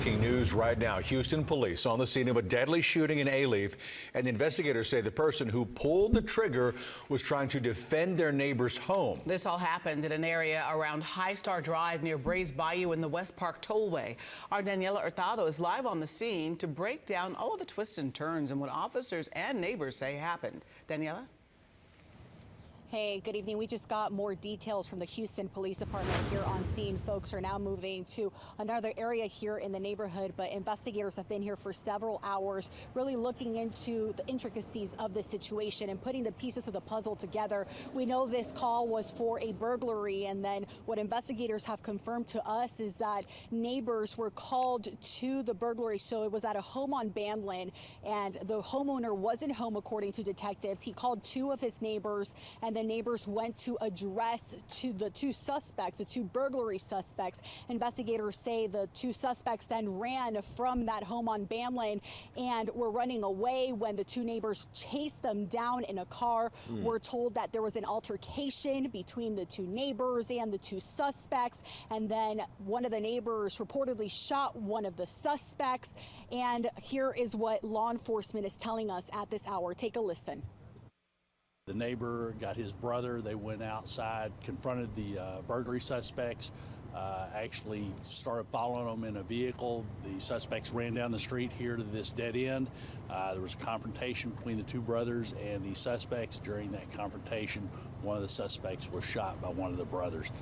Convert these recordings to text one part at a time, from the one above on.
Breaking news right now. Houston police on the scene of a deadly shooting in Alief, and investigators say the person who pulled the trigger was trying to defend their neighbor's home. This all happened in an area around High Star Drive near Brays Bayou in the West Park Tollway. Our Daniela Hurtado is live on the scene to break down all of the twists and turns and what officers and neighbors say happened. Daniela? Hey, good evening. We just got more details from the Houston Police Department here on scene. Folks are now moving to another area here in the neighborhood, but investigators have been here for several hours, really looking into the intricacies of the situation and putting the pieces of the puzzle together. We know this call was for a burglary, and then what investigators have confirmed to us is that neighbors were called to the burglary. So it was at a home on Bamlin, and the homeowner wasn't home, according to detectives. He called two of his neighbors, and then neighbors went to address to the two suspects, the two burglary suspects. Investigators say the two suspects then ran from that home on Bamlin and were running away when the two neighbors chased them down in a car. We're told that there was an altercation between the two neighbors and the two suspects, and then one of the neighbors reportedly shot one of the suspects. And here is what law enforcement is telling us at this hour. Take a listen. The neighbor got his brother. They went outside, confronted the burglary suspects, actually started following them in a vehicle. The suspects ran down the street here to this dead end. There was a confrontation between the two brothers and the suspects. During that confrontation, one of the suspects was shot by one of the brothers.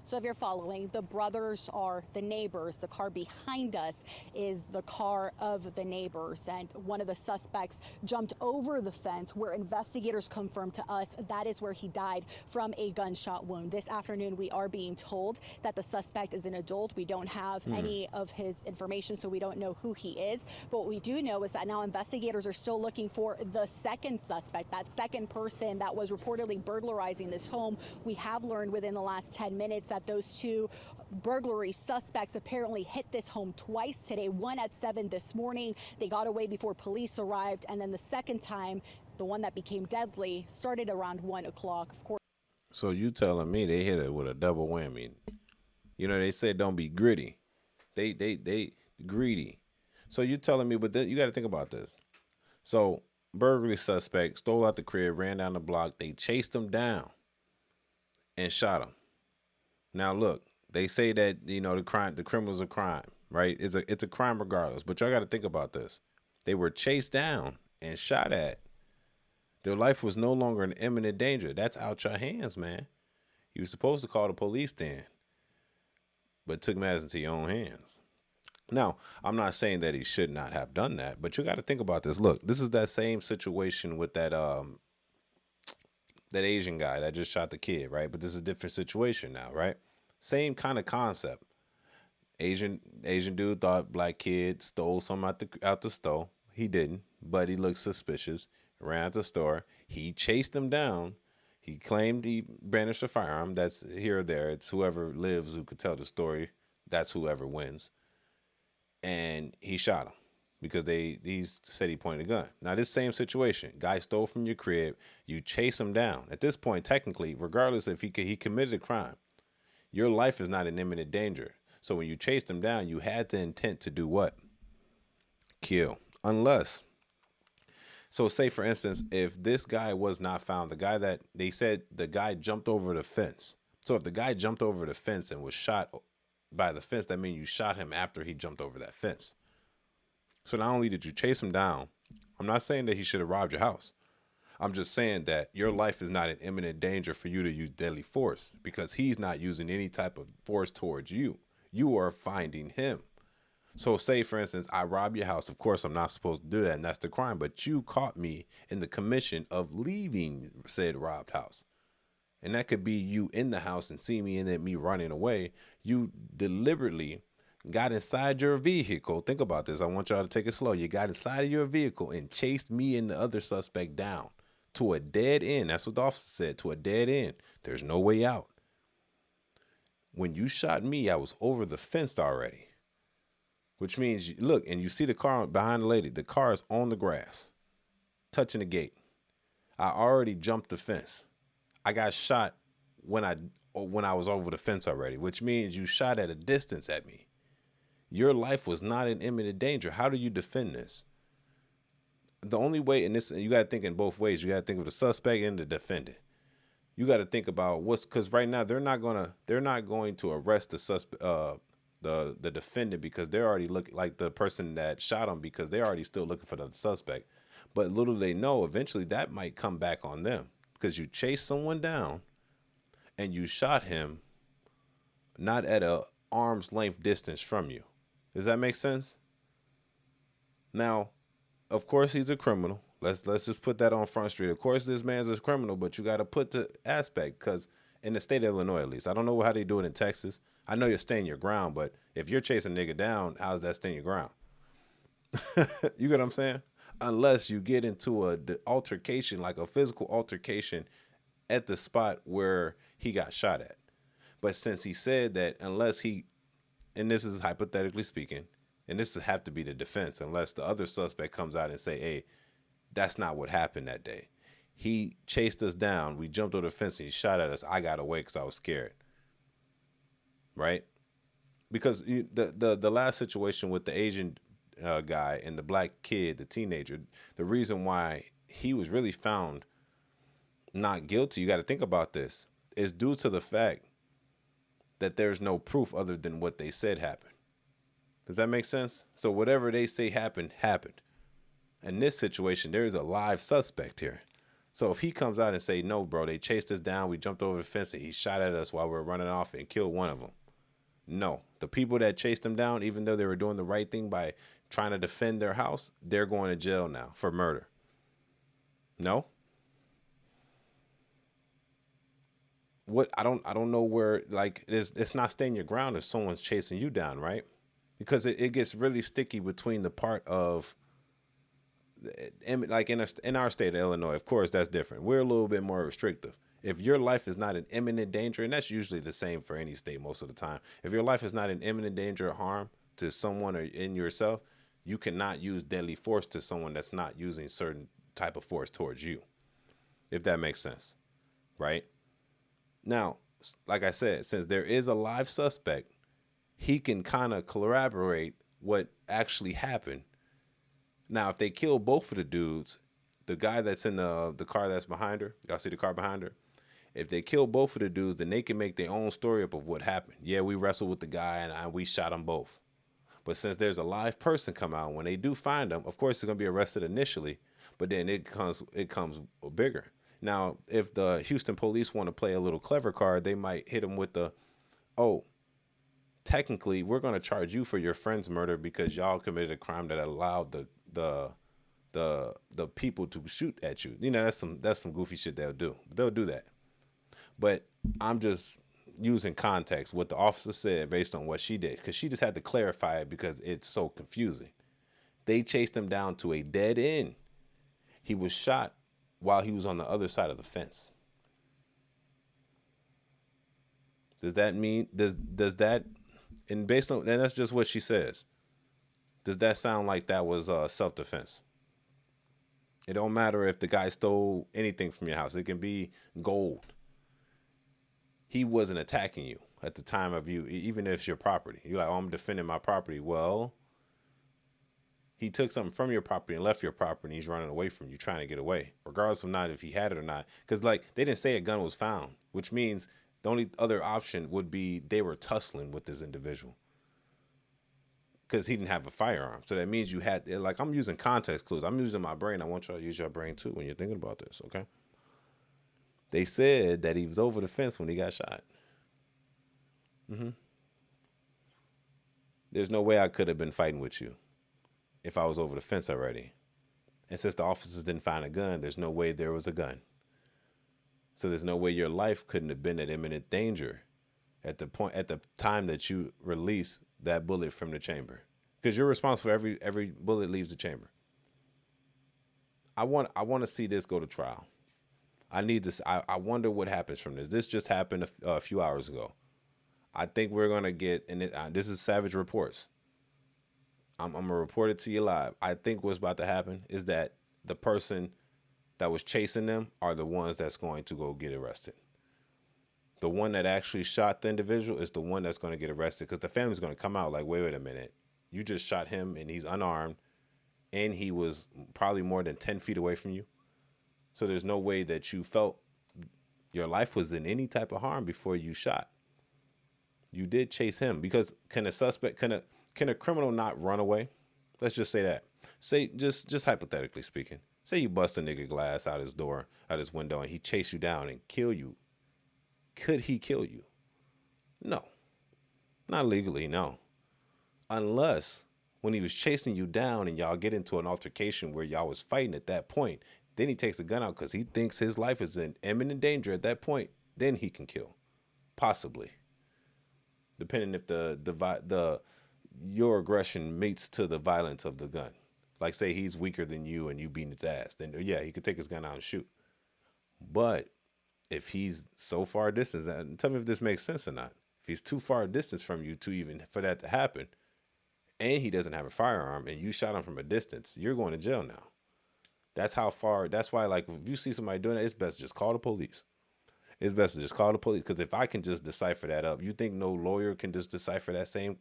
So if you're following, the brothers are the neighbors. The car behind us is the car of the neighbors. And one of the suspects jumped over the fence, where investigators confirmed to us that is where he died from a gunshot wound. This afternoon, we are being told that the suspect is an adult. We don't have any of his information, so we don't know who he is. But what we do know is that now investigators are still looking for the second suspect, that second person that was reportedly burglarizing this home. We have learned within the last 10 minutes that those two burglary suspects apparently hit this home twice today, one at 7 this morning. They got away before police arrived, and then the second time, the one that became deadly, started around 1 o'clock. Of course. So you telling me they hit it with a double whammy? You know, they said don't be gritty. They greedy. So you telling me, but you got to think about this. So burglary suspect stole out the crib, ran down the block. They chased him down and shot him. Now look, they say that, you know, the criminal's a crime, right? It's a crime regardless. But y'all got to think about this. They were chased down and shot at. Their life was no longer in imminent danger. That's out your hands, man. You were supposed to call the police then, but took matters into your own hands. Now, I'm not saying that he should not have done that, but you got to think about this. Look, this is that same situation with that Asian guy that just shot the kid, right? But this is a different situation now, right? Same kind of concept. Asian dude thought black kid stole something out the store. He didn't, but he looked suspicious. Ran out the store. He chased him down. He claimed he brandished a firearm. That's here or there. It's whoever lives who could tell the story. That's whoever wins. And he shot him because he said he pointed a gun. Now, this same situation, guy stole from your crib. You chase him down. At this point, technically, regardless if he committed a crime, your life is not in imminent danger. So when you chased him down, you had the intent to do what? Kill. Unless, so say for instance, if this guy was not found, the guy that they said the guy jumped over the fence. So if the guy jumped over the fence and was shot by the fence, that means you shot him after he jumped over that fence. So not only did you chase him down, I'm not saying that he should have robbed your house. I'm just saying that your life is not in imminent danger for you to use deadly force because he's not using any type of force towards you. You are finding him. So say, for instance, I rob your house. Of course, I'm not supposed to do that, and that's the crime. But you caught me in the commission of leaving said robbed house. And that could be you in the house and see me and then me running away. You deliberately got inside your vehicle. Think about this. I want y'all to take it slow. You got inside of your vehicle and chased me and the other suspect down to a dead end. That's what the officer said, to a dead end. There's no way out. When you shot me, I was over the fence already, which means, look, and you see the car behind the lady. The car is on the grass, touching the gate. I already jumped the fence. I got shot when I was over the fence already, which means you shot at a distance at me. Your life was not in imminent danger. How do you defend this? The only way, and this, you got to think in both ways. You got to think of the suspect and the defendant. You got to think about because right now they're not going to arrest the suspect, the defendant, because they're already looking, like the person that shot him, because they're already still looking for the suspect. But little they know, eventually that might come back on them, because you chased someone down and you shot him not at a arm's length distance from you. Does that make sense? Now, of course, he's a criminal. Let's just put that on Front Street. Of course, this man's a criminal, but you got to put the aspect, because in the state of Illinois, at least, I don't know how they do it in Texas. I know you're staying your ground, but if you're chasing a nigga down, how's that staying your ground? You get what I'm saying? Unless you get into a altercation, like a physical altercation at the spot where he got shot at. But since he said that unless he, and this is hypothetically speaking, and this would have to be the defense, unless the other suspect comes out and say, hey, that's not what happened that day. He chased us down. We jumped over the fence and he shot at us. I got away because I was scared. Right? Because the last situation with the Asian guy and the black kid, the teenager, the reason why he was really found not guilty, you got to think about this, is due to the fact that there's no proof other than what they said happened. Does that make sense? So whatever they say happened, happened. In this situation, there is a live suspect here. So if he comes out and say, no, bro, they chased us down, we jumped over the fence, and he shot at us while we were running off and killed one of them. No, the people that chased him down, even though they were doing the right thing by trying to defend their house, they're going to jail now for murder. No? What I don't know where, like, it's not staying your ground if someone's chasing you down, right? Because it gets really sticky between the part of, like in our state of Illinois, of course, that's different. We're a little bit more restrictive. If your life is not in imminent danger, and that's usually the same for any state most of the time, if your life is not in imminent danger or harm to someone or in yourself, you cannot use deadly force to someone that's not using certain type of force towards you, if that makes sense, right? Now, like I said, since there is a live suspect, he can kind of corroborate what actually happened. Now, if they kill both of the dudes, the guy that's in the car that's behind her, y'all see the car behind her? If they kill both of the dudes, then they can make their own story up of what happened. Yeah, we wrestled with the guy and we shot them both. But since there's a live person come out, when they do find them, of course, they're going to be arrested initially, but then it comes bigger. Now, if the Houston police want to play a little clever card, they might hit them with the, oh, technically, we're going to charge you for your friend's murder because y'all committed a crime that allowed the people to shoot at you. You know, that's some goofy shit they'll do. They'll do that. But I'm just using context, what the officer said based on what she did, because she just had to clarify it because it's so confusing. They chased him down to a dead end. He was shot while he was on the other side of the fence. Does that mean, does that, and based on, and that's just what she says, does that sound like that was self-defense? It don't matter if the guy stole anything from your house. It can be gold. He wasn't attacking you at the time of you, even if it's your property. You're like, oh, I'm defending my property. Well, he took something from your property and left your property, and he's running away from you, trying to get away, regardless of not if he had it or not. Because, like, they didn't say a gun was found, which means the only other option would be they were tussling with this individual because he didn't have a firearm. So that means you had, like, I'm using context clues. I'm using my brain. I want y'all to use your brain, too, when you're thinking about this, okay? They said that he was over the fence when he got shot. There's no way I could have been fighting with you if I was over the fence already. And since the officers didn't find a gun, there's no way there was a gun. So there's no way your life couldn't have been at imminent danger at the time that you release that bullet from the chamber, because you're responsible for every bullet leaves the chamber. I want to see this go to trial. I need this. I wonder what happens from this. This just happened a few hours ago. I think we're gonna get, and this is Savage Reports. I'm gonna report it to you live. I think what's about to happen is that the person that was chasing them are the ones that's going to go get arrested. The one that actually shot the individual is the one that's going to get arrested, because the family's going to come out like, wait a minute. You just shot him and he's unarmed and he was probably more than 10 feet away from you. So there's no way that you felt your life was in any type of harm before you shot. You did chase him because can a criminal not run away? Let's just say that. Say just hypothetically speaking. Say you bust a nigga glass out his door, out his window, and he chase you down and kill you. Could he kill you? No. Not legally, no. Unless when he was chasing you down and y'all get into an altercation where y'all was fighting at that point, then he takes the gun out because he thinks his life is in imminent danger at that point, then he can kill. Possibly. Depending if your aggression mates to the violence of the gun. Like say he's weaker than you and you beating his ass, then yeah, he could take his gun out and shoot. But if he's so far distance, tell me if this makes sense or not. If he's too far distance from you to even for that to happen, and he doesn't have a firearm and you shot him from a distance, you're going to jail now. That's how far. That's why, like, if you see somebody doing that, it's best to just call the police. It's best to just call the police, because if I can just decipher that up, you think no lawyer can just decipher that same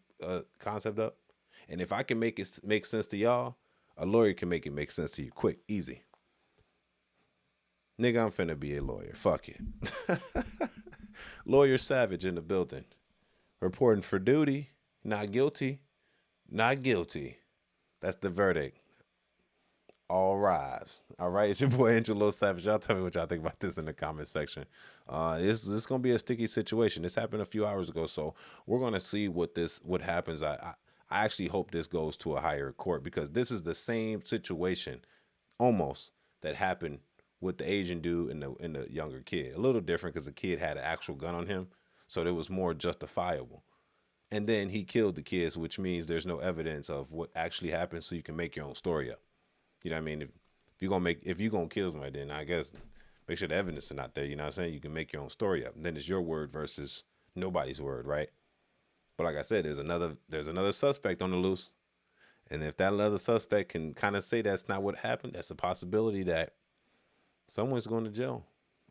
concept up? And if I can make it make sense to y'all, a lawyer can make it make sense to you quick, easy. Nigga, I'm finna be a lawyer. Fuck it. Lawyer Savage in the building. Reporting for duty. Not guilty. Not guilty. That's the verdict. All rise. All right, it's your boy Angelo Savage. Y'all tell me what y'all think about this in the comment section. This is gonna be a sticky situation. This happened a few hours ago, so we're gonna see what happens. I actually hope this goes to a higher court, because this is the same situation almost that happened with the Asian dude and the younger kid. A little different because the kid had an actual gun on him, so it was more justifiable. And then he killed the kids, which means there's no evidence of what actually happened, so you can make your own story up. You know what I mean? If you're gonna kill somebody, then I guess make sure the evidence is not there. You know what I'm saying? You can make your own story up. And then it's your word versus nobody's word, right? But like I said, there's another suspect on the loose. And if that other suspect can kind of say that's not what happened, that's a possibility that someone's going to jail.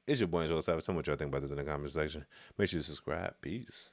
It's your boy Angelo Savage. Tell me what y'all think about this in the comment section. Make sure you subscribe. Peace.